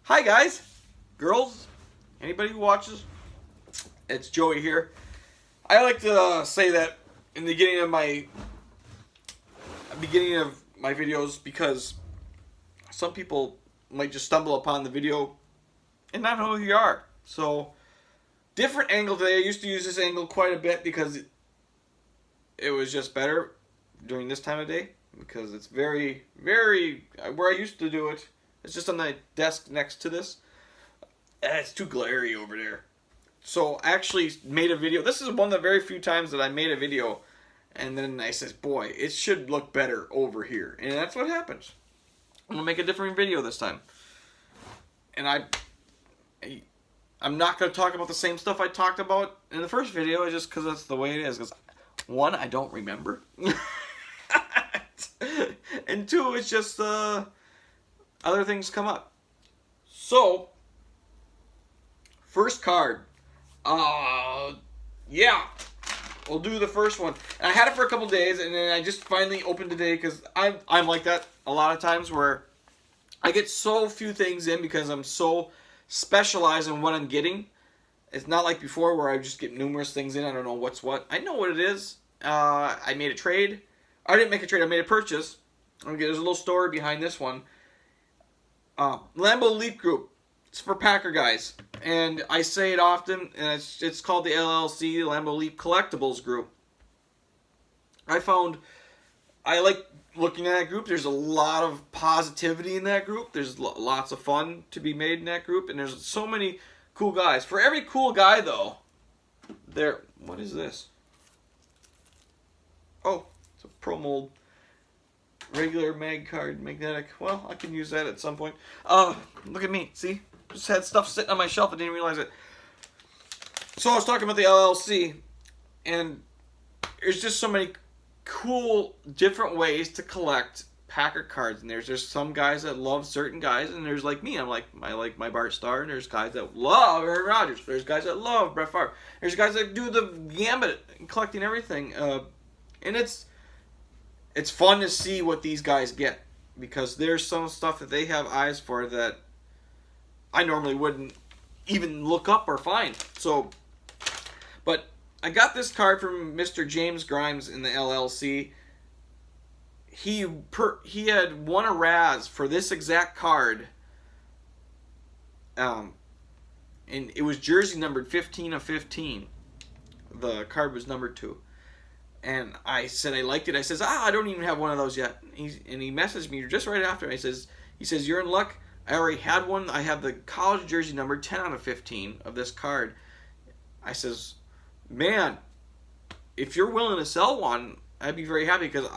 Hi guys, girls, anybody who watches, it's Joey here. I like to say that in the beginning of my videos because some people might just stumble upon the video and not know who you are. So, different angle today. I used to use this angle quite a bit because it was just better during this time of day because it's very, very, where I used to do it, it's just on the desk next to this. It's too glary over there. So I actually made a video. This is one of the very few times that I made a video and then I said, boy, it should look better over here. And that's what happens. I'm going to make a different video this time. And I'm not going to talk about the same stuff I talked about in the first video just because that's the way it is. Because one, I don't remember. And two, it's just other things come up. So, first card. Yeah. We'll do the first one. And I had it for a couple days, and then I just finally opened today because I'm like that a lot of times where I get so few things in because I'm so specialized in what I'm getting. It's not like before where I just get numerous things in. I don't know what's what. I know what it is. I made a trade. I didn't make a trade. I made a purchase. Okay, there's a little story behind this one. Lambeau Leap Group. It's for Packer guys. And I say it often, and it's called the LLC, Lambeau Leap Collectibles Group. I like looking at that group. There's a lot of positivity in that group. There's lots of fun to be made in that group. And there's so many cool guys. For every cool guy, though, what is this? Oh, it's a Pro Mold. Regular mag card, magnetic. Well, I can use that at some point. Look at me. See? Just had stuff sitting on my shelf. I didn't realize it. So I was talking about the LLC, and there's just so many cool different ways to collect Packer cards. And there's just some guys that love certain guys, and there's like me. I like my Bart Starr, and there's guys that love Aaron Rodgers. There's guys that love Brett Favre. There's guys that do the gambit and collecting everything. And it's fun to see what these guys get because there's some stuff that they have eyes for that I normally wouldn't even look up or find. So, but I got this card from Mr. James Grimes in the LLC. He had won a Raz for this exact card. And it was jersey numbered 15 of 15. The card was numbered 2. And I said I liked it. I says, I don't even have one of those yet. And he messaged me just right after. He says, you're in luck. I already had one. I have the college jersey number 10 out of 15 of this card. I says, man, if you're willing to sell one, I'd be very happy because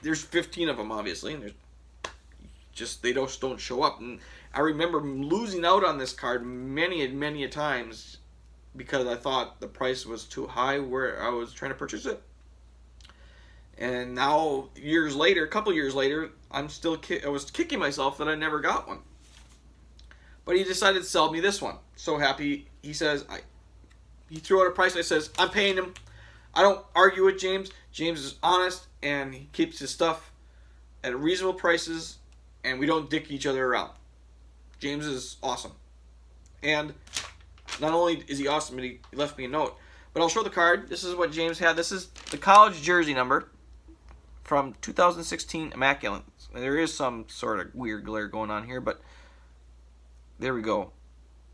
there's 15 of them, obviously. And they just don't show up. And I remember losing out on this card many and many a times because I thought the price was too high where I was trying to purchase it. And now, a couple years later, I was kicking myself that I never got one. But he decided to sell me this one. So happy. He says, he threw out a price. I says, I'm paying him. I don't argue with James. James is honest, and he keeps his stuff at reasonable prices, and we don't dick each other around. James is awesome. And not only is he awesome, but he left me a note. But I'll show the card. This is what James had. This is the college jersey number from 2016 Immaculate. There is some sort of weird glare going on here, but there we go.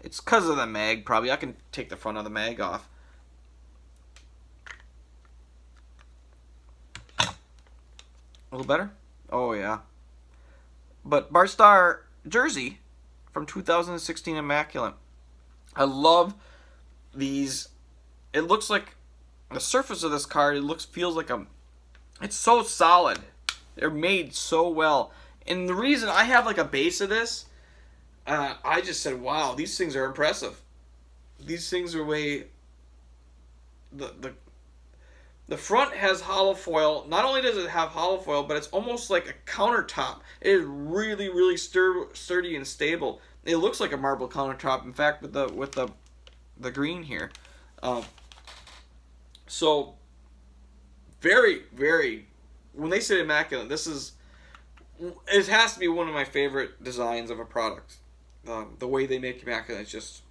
It's because of the mag, probably. I can take the front of the mag off. A little better? Oh, yeah. But Bart Starr jersey from 2016 Immaculate. I love these. It looks like the surface of this card, feels like it's so solid. They're made so well. And the reason I have like a base of this, I just said, wow, these things are impressive. These things are the front has hollow foil. Not only does it have hollow foil, but it's almost like a countertop. It is really, really sturdy and stable. It looks like a marble countertop. In fact, with the green here. So very, very, when they say immaculate, it has to be one of my favorite designs of a product. The way they make back, it's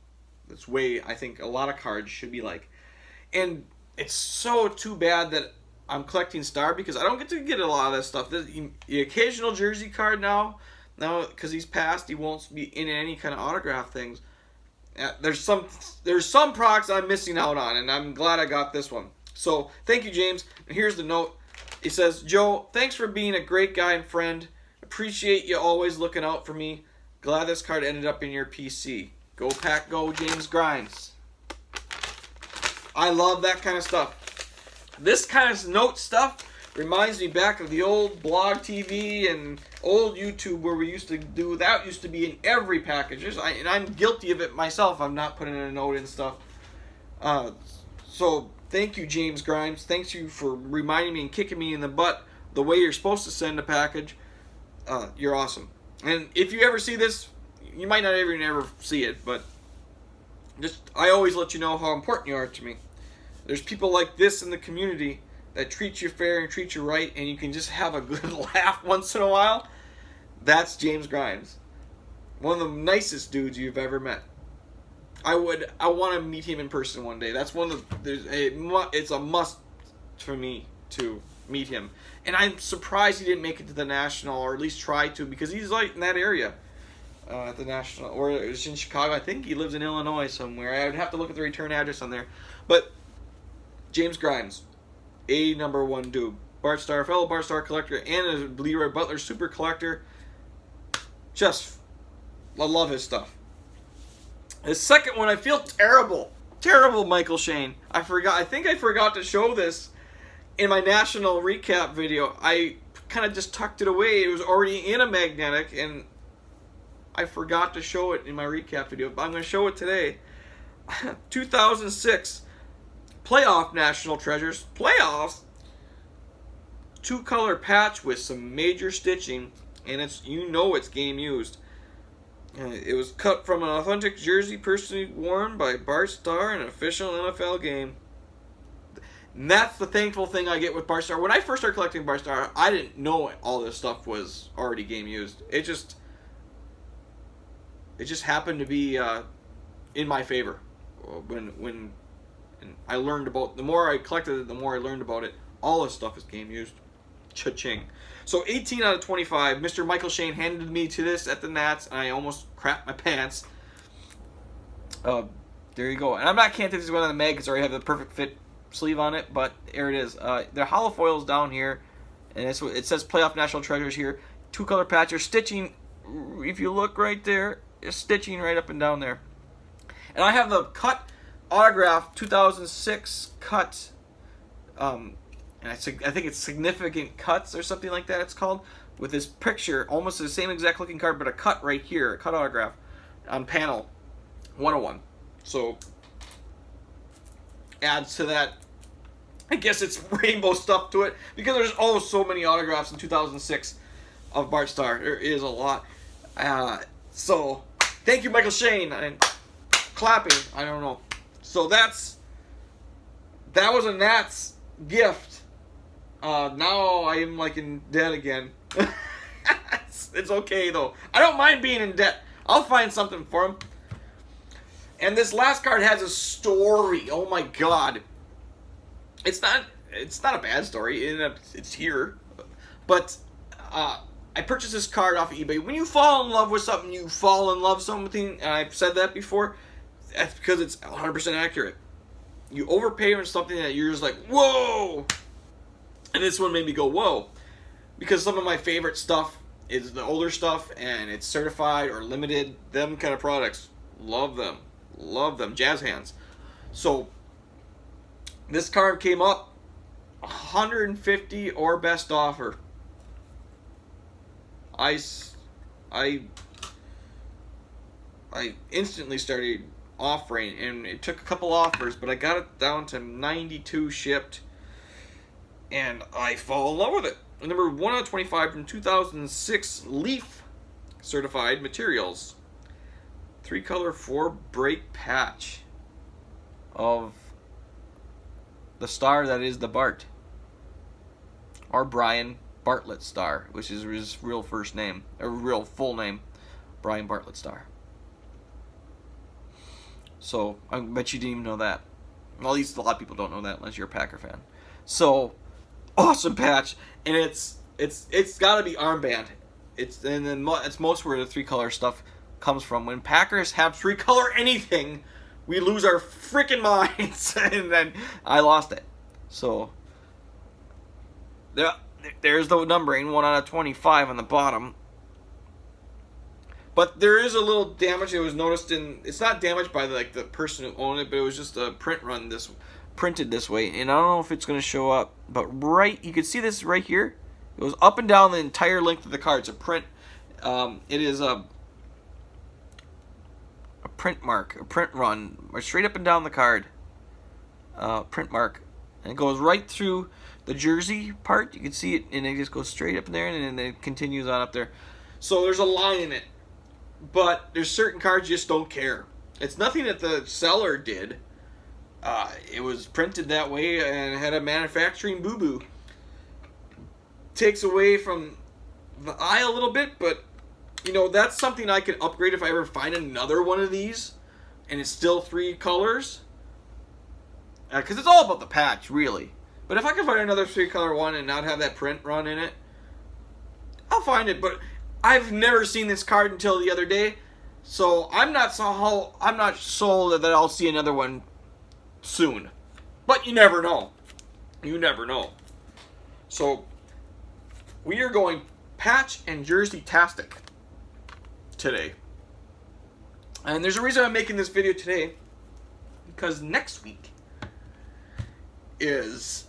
way I think a lot of cards should be like. And it's so too bad that I'm collecting Star because I don't get to get a lot of this stuff. The occasional jersey card now because he's passed, he won't be in any kind of autograph things. There's some products I'm missing out on, and I'm glad I got this one. So thank you, James. And here's the note. It says, Joe, thanks for being a great guy and friend. Appreciate you always looking out for me. Glad this card ended up in your PC. Go Pack Go, James Grimes. I love that kind of stuff. This kind of note stuff reminds me back of the old blog TV and old YouTube where we used to do that. Used to be in every package. And I'm guilty of it myself. I'm not putting a note in stuff. So thank you, James Grimes. Thanks you for reminding me and kicking me in the butt the way you're supposed to send a package. You're awesome. And if you ever see this, you might not even ever see it, but I always let you know how important you are to me. There's people like this in the community that treat you fair and treat you right, and you can just have a good laugh once in a while. That's James Grimes. One of the nicest dudes you've ever met. I want to meet him in person one day. That's one of it's a must for me to meet him. And I'm surprised he didn't make it to the National, or at least try to, because he's like in that area at the National, or it's in Chicago. I think he lives in Illinois somewhere. I would have to look at the return address on there. But James Grimes, a number one dude. Bart Starr, fellow Bart Starr collector, and a Leroy Butler super collector. Just, I love his stuff. The second one, I feel terrible. Terrible, Michael Shane. I think I forgot to show this in my national recap video. I kind of just tucked it away. It was already in a magnetic, and I forgot to show it in my recap video. But I'm going to show it today. 2006 playoff National Treasures. Playoffs. 2-color patch with some major stitching, and it's game used. It was cut from an authentic jersey personally worn by Bart Starr in an official NFL game. And that's the thankful thing I get with Bart Starr. When I first started collecting Bart Starr, I didn't know all this stuff was already game used. It just happened to be in my favor. When I learned about, the more I collected it, the more I learned about it. All this stuff is game used. Cha-ching. So 18 out of 25. Mr. Michael Shane handed me to this at the Nats, and I almost crapped my pants. There you go. And can't take this one on the mag because I already have the perfect fit sleeve on it, but there it is. The hollow foil's down here, and it says Playoff National Treasures here. 2-color patches, stitching. If you look right there, it's stitching right up and down there. And I have the cut autograph 2006 cut. And I think it's Significant Cuts or something like that it's called, with this picture, almost the same exact looking card, but a cut right here, a cut autograph on panel 101. So adds to that. I guess it's rainbow stuff to it, because there's so many autographs in 2006 of Bart Starr. There is a lot. So thank you, Michael Shane. And clapping, I don't know. So that was a Nats gift. Now I am like in debt again. It's okay though. I don't mind being in debt. I'll find something for him. And this last card has a story. Oh my god. It's not a bad story. It's here. But I purchased this card off of eBay. When you fall in love with something, you fall in love with something. And I've said that before. That's because it's 100% accurate. You overpay for something that you're just like, whoa! And this one made me go, whoa. Because some of my favorite stuff is the older stuff, and it's certified or limited. Them kind of products. Love them. Love them. Jazz hands. So, this card came up $150 or best offer. I instantly started offering, and it took a couple offers, but I got it down to 92 shipped, and I fall in love with it. Number 1 out of 25 from 2006 Leaf certified materials. 3-color 4-break patch of the star that is the Bart, or Brian Bartlett Starr, which is his real first name, or real full name, Brian Bartlett Starr. So I bet you didn't even know that. Well, at least a lot of people don't know that unless you're a Packer fan. So awesome patch, and it's got to be armband. It's most where the 3-color stuff comes from. When Packers have 3-color anything, we lose our freaking minds, and then I lost it. So there's the numbering, 1 out of 25 on the bottom. But there is a little damage that was noticed in. It's not damaged by the person who owned it, but it was just a printed this way, and I don't know if it's going to show up. But you can see this right here. It goes up and down the entire length of the card. It's a print. It is a print mark, a print run, straight up and down the card. Print mark, and it goes right through the jersey part. You can see it, and it just goes straight up in there, and then it continues on up there. So there's a line in it. But there's certain cards you just don't care. It's nothing that the seller did. It was printed that way and had a manufacturing boo-boo. Takes away from the eye a little bit, but that's something I could upgrade if I ever find another one of these, and it's still 3 colors. Because it's all about the patch, really. But if I can find another 3-color one and not have that print run in it, I'll find it. But I've never seen this card until the other day, so I'm not sold that I'll see another one soon. But you never know. You never know. So we are going patch and jersey-tastic today. And there's a reason I'm making this video today, because next week is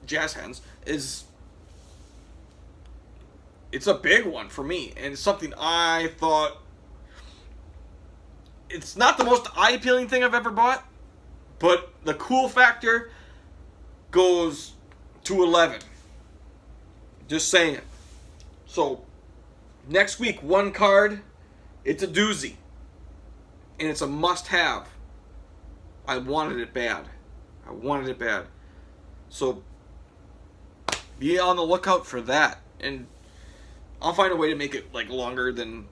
Jazz Hands. It's a big one for me, and it's something I thought. It's not the most eye-appealing thing I've ever bought, but the cool factor goes to 11. Just saying. So, next week, one card, it's a doozy, and it's a must-have. I wanted it bad. So, be on the lookout for that, and I'll find a way to make it longer than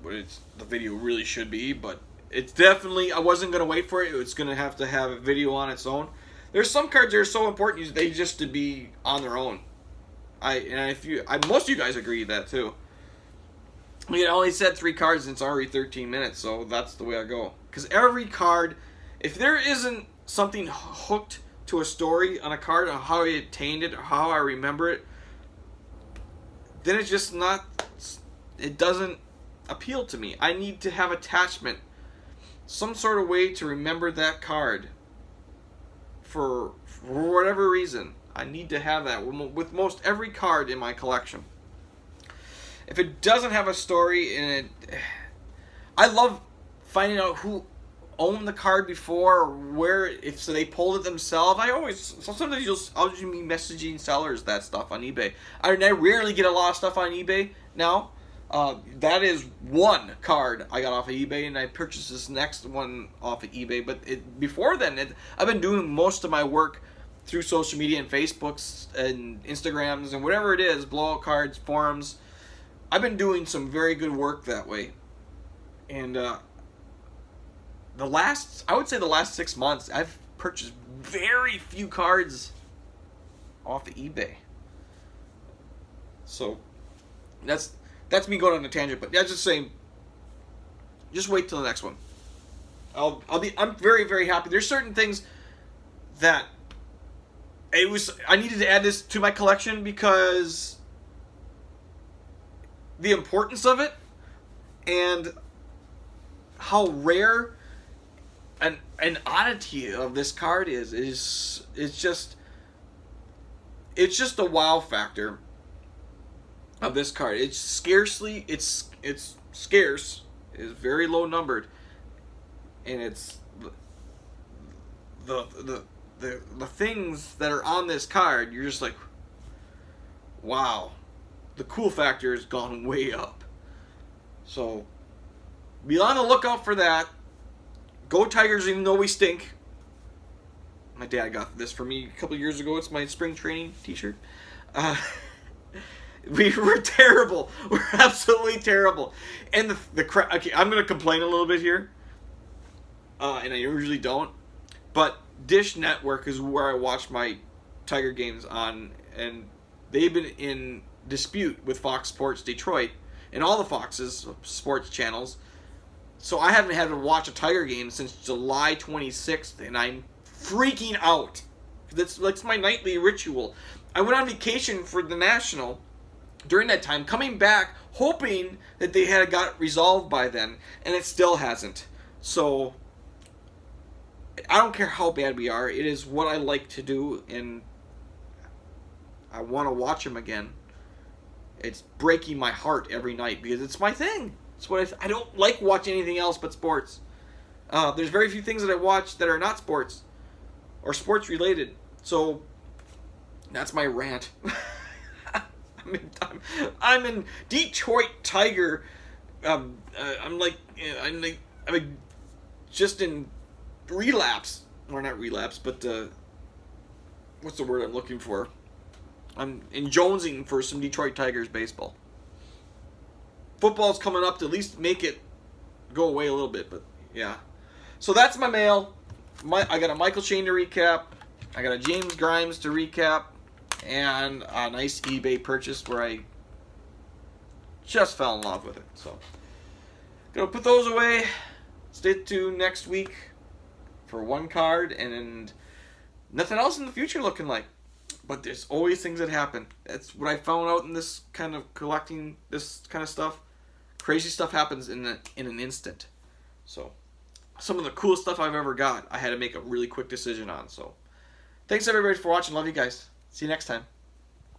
what the video really should be, but it's definitely, I wasn't going to wait for it. It's going to have a video on its own. There's some cards that are so important, they just to be on their own. Most of you guys agree with that too. I only said 3 cards and it's already 13 minutes, so that's the way I go. Because every card, if there isn't something hooked to a story on a card, on how I obtained it, or how I remember it, then it's just not, it doesn't appeal to me. I need to have attachment, some sort of way to remember that card for whatever reason. I need to have that with most every card in my collection. If it doesn't have a story in it, I love finding out who owned the card before, or where, if so they pulled it themselves. Sometimes I'll just be messaging sellers that stuff on eBay. I rarely get a lot of stuff on eBay now. That is one card I got off of eBay, and I purchased this next one off of eBay. But before then, I've been doing most of my work through social media and Facebooks and Instagrams and whatever it is, blowout cards, forums. I've been doing some very good work that way. And I would say the last 6 months, I've purchased very few cards off of eBay. So that's me going on a tangent, but just saying, just wait till the next one. I'm very, very happy. There's certain things that I needed to add this to my collection because the importance of it and how rare an oddity of this card is just a wow factor of this card. It's scarce, it's very low numbered, and it's the things that are on this card, you're just like, wow, the cool factor has gone way up. So be on the lookout for that. Go Tigers, even though we stink. My dad got this for me a couple years ago. It's my spring training t-shirt. We were terrible. We're absolutely terrible. And okay, I'm gonna complain a little bit here, and I usually don't, but Dish Network is where I watch my Tiger games on, and they've been in dispute with Fox Sports Detroit and all the Fox's sports channels. So I haven't had to watch a Tiger game since July 26th, and I'm freaking out. That's my nightly ritual. I went on vacation for the National during that time, coming back hoping that they had got it resolved by then, and it still hasn't. So I don't care how bad we are. It is what I like to do, and I want to watch them again. It's breaking my heart every night because it's my thing. It's what I don't like watching anything else but sports. There's very few things that I watch that are not sports or sports related. So that's my rant. I'm in Detroit Tiger. I'm just in relapse, or not relapse, but what's the word I'm looking for? I'm in jonesing for some Detroit Tigers baseball. Football's coming up to at least make it go away a little bit, but yeah. So that's my mail. I got a Michael Shane to recap. I got a James Grimes to recap. And a nice eBay purchase where I just fell in love with it. So, gonna put those away. Stay tuned next week for one card and nothing else in the future looking like. But there's always things that happen. That's what I found out in this kind of collecting this kind of stuff. Crazy stuff happens in an instant. So, some of the coolest stuff I've ever got, I had to make a really quick decision on. So, thanks everybody for watching. Love you guys. See you next time.